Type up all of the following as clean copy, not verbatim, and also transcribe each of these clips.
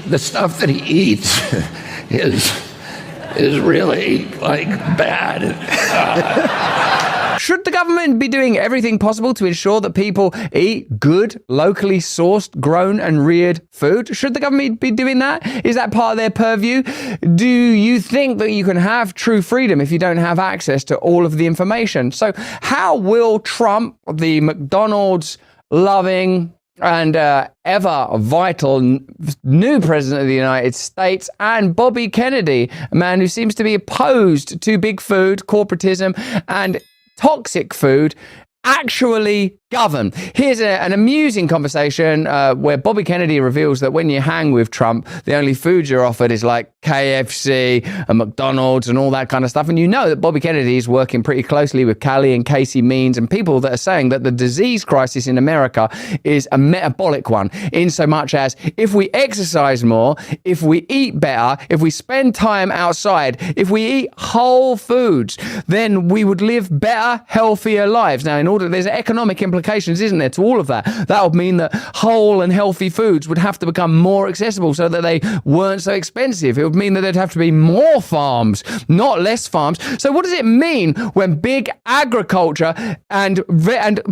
the stuff that he eats is really like bad. Should the government be doing everything possible to ensure that people eat good, locally sourced, grown and reared food? Should the government be doing that? Is that part of their purview? Do you think that you can have true freedom if you don't have access to all of the information? So how will Trump, the McDonald's loving and ever vital new president of the United States, and Bobby Kennedy, a man who seems to be opposed to big food, corporatism and toxic food, actually govern? Here's an amusing conversation where Bobby Kennedy reveals that when you hang with Trump, the only food you're offered is like KFC and McDonald's and all that kind of stuff. And you know that Bobby Kennedy is working pretty closely with Callie and Casey Means and people that are saying that the disease crisis in America is a metabolic one, in so much as if we exercise more, if we eat better, if we spend time outside, if we eat whole foods, then we would live better, healthier lives. Now, in order, there's economic implications, isn't there, to all of that? That would mean that whole and healthy foods would have to become more accessible so that they weren't so expensive. It would mean that there'd have to be more farms, not less farms. So what does it mean when big agriculture and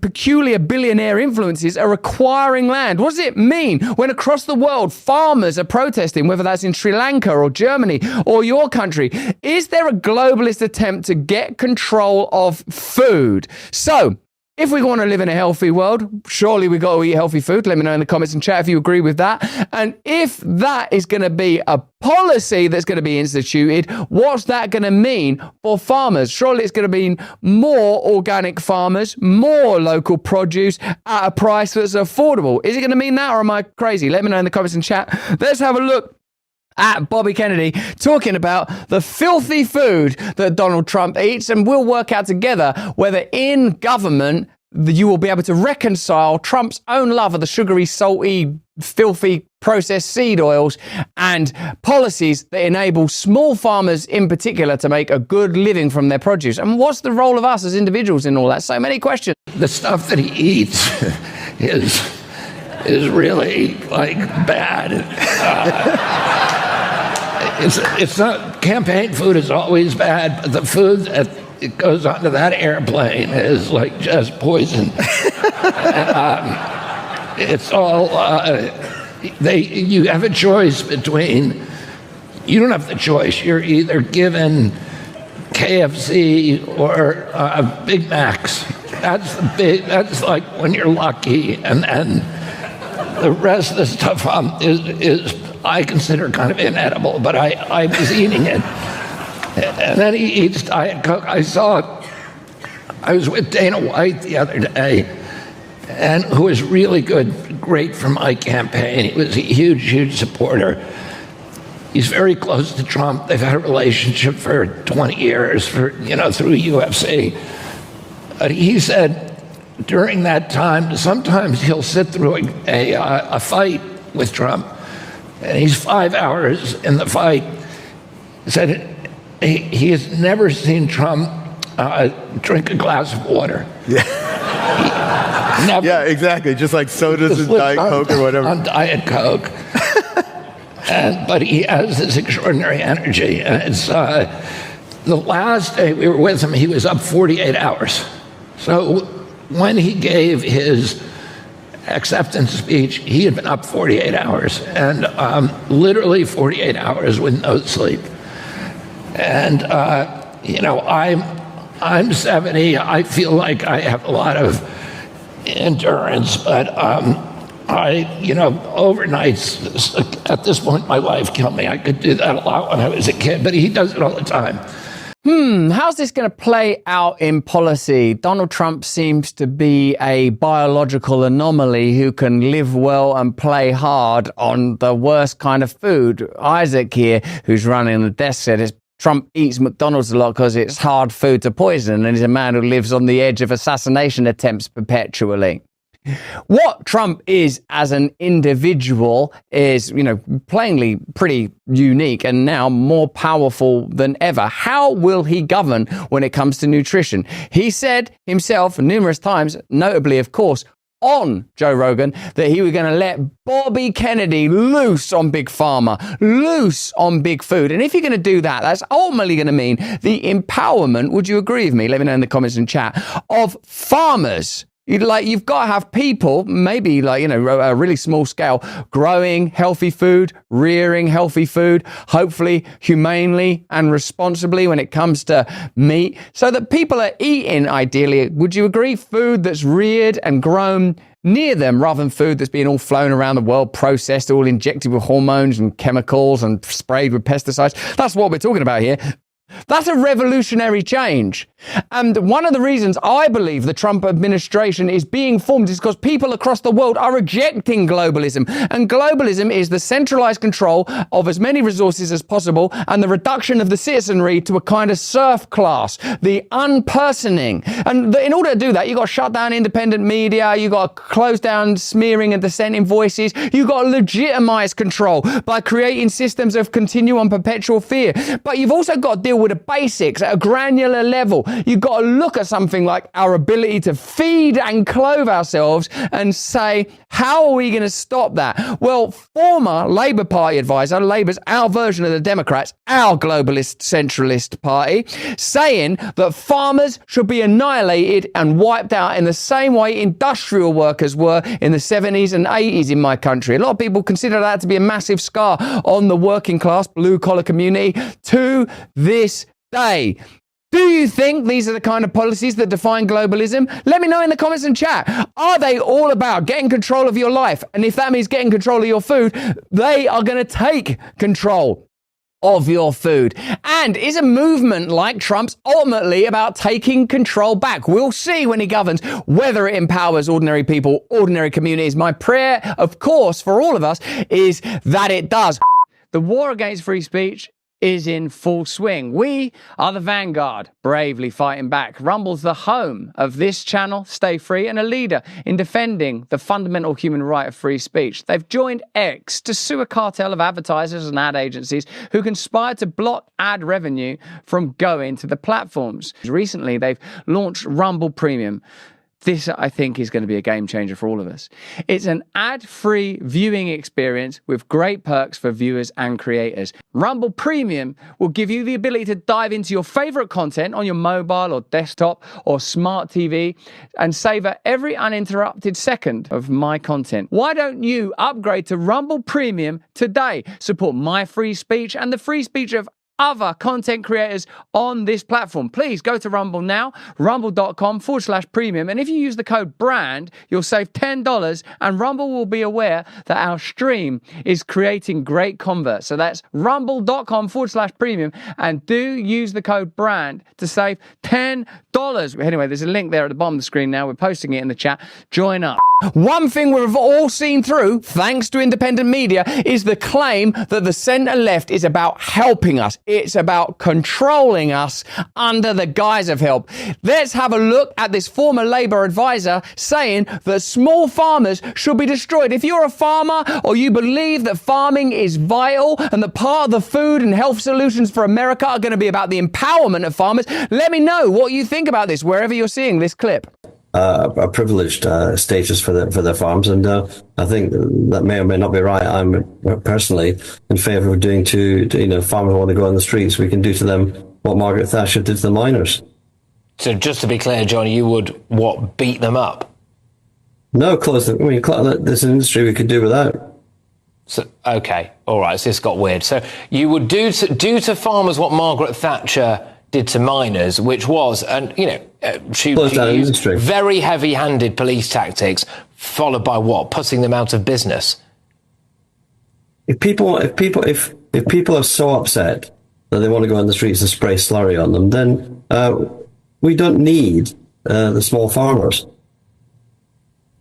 peculiar billionaire influences are acquiring land? What does it mean when across the world farmers are protesting, whether that's in Sri Lanka or Germany or your country? Is there a globalist attempt to get control of food? So, if we want to live in a healthy world, surely we got to eat healthy food. Let me know in the comments and chat if you agree with that. And if that is going to be a policy that's going to be instituted, what's that going to mean for farmers? Surely it's going to mean more organic farmers, more local produce at a price that's affordable. Is it going to mean that, or am I crazy? Let me know in the comments and chat. Let's have a look at Bobby Kennedy talking about the filthy food that Donald Trump eats, and we'll work out together whether in government you will be able to reconcile Trump's own love of the sugary, salty, filthy processed seed oils and policies that enable small farmers in particular to make a good living from their produce. And what's the role of us as individuals in all that? So many questions. The stuff that he eats is really like bad. It's not, campaign food is always bad, but the food that it goes onto that airplane is like just poison. It's all, you have a choice between, you don't have the choice. You're either given KFC or Big Macs. That's like when you're lucky, and the rest of the stuff is I consider kind of inedible, but I was eating it. And then he eats Diet Coke. I was with Dana White the other day, and who was really great for my campaign. He was a huge supporter. He's very close to Trump. They've had a relationship for 20 years, through UFC. But he said during that time, sometimes he'll sit through a fight with Trump, and he's 5 hours in the fight. He said he has never seen Trump drink a glass of water. Yeah. Never. Yeah, exactly. Just like sodas and Diet Coke or whatever. On Diet Coke. But he has this extraordinary energy. And it's the last day we were with him, he was up 48 hours. So when he gave his acceptance speech, he had been up 48 hours, and literally 48 hours with no sleep. And I'm 70. I feel like I have a lot of endurance, but overnights, at this point, my wife killed me. I could do that a lot when I was a kid, but he does it all the time. How's this going to play out in policy? Donald Trump seems to be a biological anomaly who can live well and play hard on the worst kind of food. Isaac here, who's running the desk, said Trump eats McDonald's a lot because it's hard food to poison, and he's a man who lives on the edge of assassination attempts perpetually. What Trump is as an individual is, plainly pretty unique and now more powerful than ever. How will he govern when it comes to nutrition? He said himself numerous times, notably, of course, on Joe Rogan that he was going to let Bobby Kennedy loose on Big Pharma, loose on big food. And if you're going to do that, that's ultimately going to mean the empowerment, would you agree with me? Let me know in the comments and chat, of farmers. You've got to have people, maybe a really small scale, growing healthy food, rearing healthy food, hopefully humanely and responsibly when it comes to meat, so that people are eating, ideally, would you agree, food that's reared and grown near them rather than food that's being all flown around the world, processed, all injected with hormones and chemicals and sprayed with pesticides. That's what we're talking about here. That's a revolutionary change. And one of the reasons I believe the Trump administration is being formed is because people across the world are rejecting globalism. And globalism is the centralized control of as many resources as possible and the reduction of the citizenry to a kind of serf class, the unpersoning. And in order to do that, you've got to shut down independent media, you've got to close down smearing and dissenting voices, you've got to legitimize control by creating systems of continual and perpetual fear. But you've also got to deal with the basics at a granular level. You've got to look at something like our ability to feed and clothe ourselves and say, how are we going to stop that? Well, former Labour Party advisor, Labour's our version of the Democrats, our globalist centralist party, saying that farmers should be annihilated and wiped out in the same way industrial workers were in the 70s and 80s in my country. A lot of people consider that to be a massive scar on the working class, blue collar community to this day. Do you think these are the kind of policies that define globalism? Let me know in the comments and chat. Are they all about getting control of your life? And if that means getting control of your food, they are going to take control of your food. And is a movement like Trump's ultimately about taking control back? We'll see when he governs whether it empowers ordinary people, ordinary communities. My prayer, of course, for all of us is that it does. The war against free speech is in full swing. We are the vanguard, bravely fighting back. Rumble's the home of this channel, Stay Free, and a leader in defending the fundamental human right of free speech. They've joined X to sue a cartel of advertisers and ad agencies who conspired to block ad revenue from going to the platforms. Recently, they've launched Rumble Premium. This, I think, is going to be a game changer for all of us. It's an ad-free viewing experience with great perks for viewers and creators. Rumble Premium will give you the ability to dive into your favorite content on your mobile or desktop or smart TV and savor every uninterrupted second of my content. Why don't you upgrade to Rumble Premium today? Support my free speech and the free speech of other content creators on this platform. Please go to Rumble now, rumble.com/premium. And if you use the code BRAND, you'll save $10 and Rumble will be aware that our stream is creating great converts. So that's rumble.com/premium and do use the code BRAND to save $10. Anyway, there's a link there at the bottom of the screen now. We're posting it in the chat. Join up. One thing we've all seen through, thanks to independent media, is the claim that the centre left is about helping us. It's about controlling us under the guise of help. Let's have a look at this former Labour advisor saying that small farmers should be destroyed. If you're a farmer or you believe that farming is vital and that part of the food and health solutions for America are going to be about the empowerment of farmers, let me know what you think about this wherever you're seeing this clip. A privileged status for their farms, and I think that may or may not be right. I'm personally in favour of doing to farmers who want to go on the streets, we can do to them what Margaret Thatcher did to the miners. So just to be clear, John, you would beat them up? No, close them. I mean, this is an industry we could do without. So, okay, all right. So this got weird. So you would do to farmers what Margaret Thatcher did to miners, which was, she used very heavy-handed police tactics, followed by what? Putting them out of business. If people are so upset that they want to go on the streets and spray slurry on them, then we don't need the small farmers.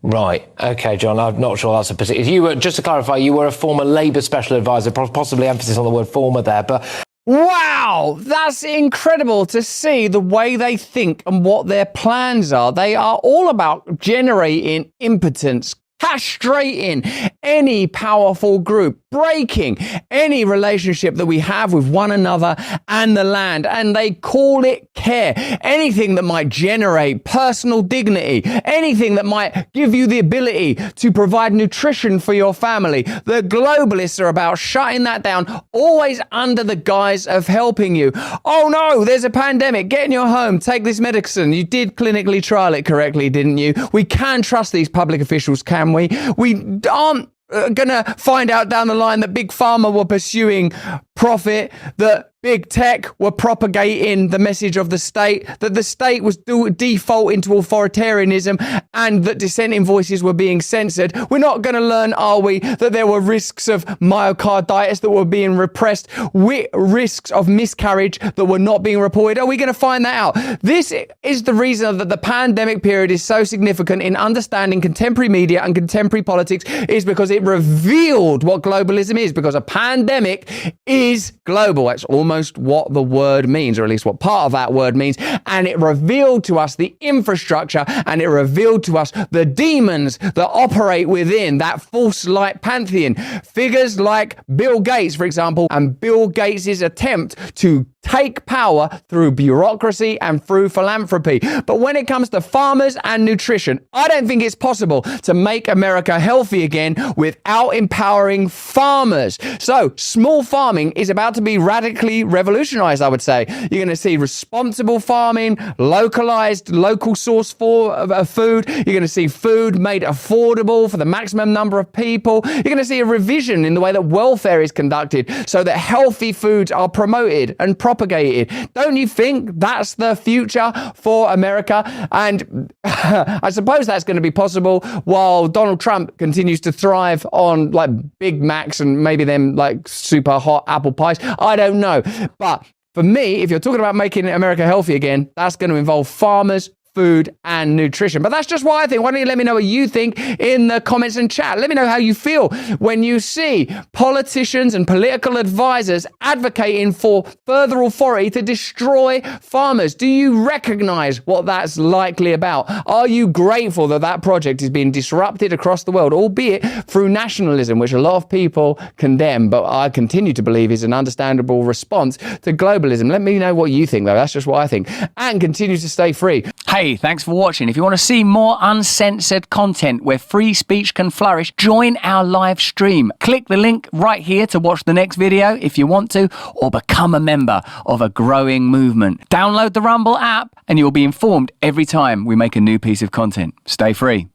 Right. Okay, John, I'm not sure that's a particular... You were, just to clarify, you were a former Labour special advisor, possibly emphasis on the word former there, but... Wow, that's incredible to see the way they think and what their plans are. They are all about generating impotence, castrating any powerful group, breaking any relationship that we have with one another and the land. And they call it care. Anything that might generate personal dignity, anything that might give you the ability to provide nutrition for your family. The globalists are about shutting that down, always under the guise of helping you. Oh no, there's a pandemic. Get in your home. Take this medicine. You did clinically trial it correctly, didn't you? We can trust these public officials, can we? We aren't gonna find out down the line that Big Pharma were pursuing profit, that Big Tech were propagating the message of the state, that the state was default into authoritarianism, and that dissenting voices were being censored. We're not going to learn, are we, that there were risks of myocarditis that were being repressed, risks of miscarriage that were not being reported? Are we going to find that out? This is the reason that the pandemic period is so significant in understanding contemporary media and contemporary politics, is because it revealed what globalism is, because a pandemic is global. That's almost what the word means, or at least what part of that word means. And it revealed to us the infrastructure, and it revealed to us the demons that operate within that false light pantheon. Figures like Bill Gates, for example, and Bill Gates' attempt to take power through bureaucracy and through philanthropy. But when it comes to farmers and nutrition, I don't think it's possible to make America healthy again without empowering farmers. So small farming is about to be radically revolutionized, I would say. You're going to see responsible farming, localized, local source for food. You're going to see food made affordable for the maximum number of people. You're going to see a revision in the way that welfare is conducted so that healthy foods are promoted and propagated. Don't you think that's the future for America? And I suppose that's going to be possible while Donald Trump continues to thrive on like Big Macs and maybe them like super hot apple pies. I don't know. But for me, if you're talking about making America healthy again, that's going to involve farmers, food and nutrition. But that's just what I think. Why don't you let me know what you think in the comments and chat? Let me know how you feel when you see politicians and political advisors advocating for further authority to destroy farmers. Do you recognize what that's likely about? Are you grateful that that project is being disrupted across the world, albeit through nationalism, which a lot of people condemn, but I continue to believe is an understandable response to globalism? Let me know what you think, though. That's just what I think. And continue to stay free. Hey, thanks for watching. If you want to see more uncensored content where free speech can flourish, join our live stream. Click the link right here to watch the next video if you want to, or become a member of a growing movement. Download the Rumble app and you'll be informed every time we make a new piece of content. Stay free.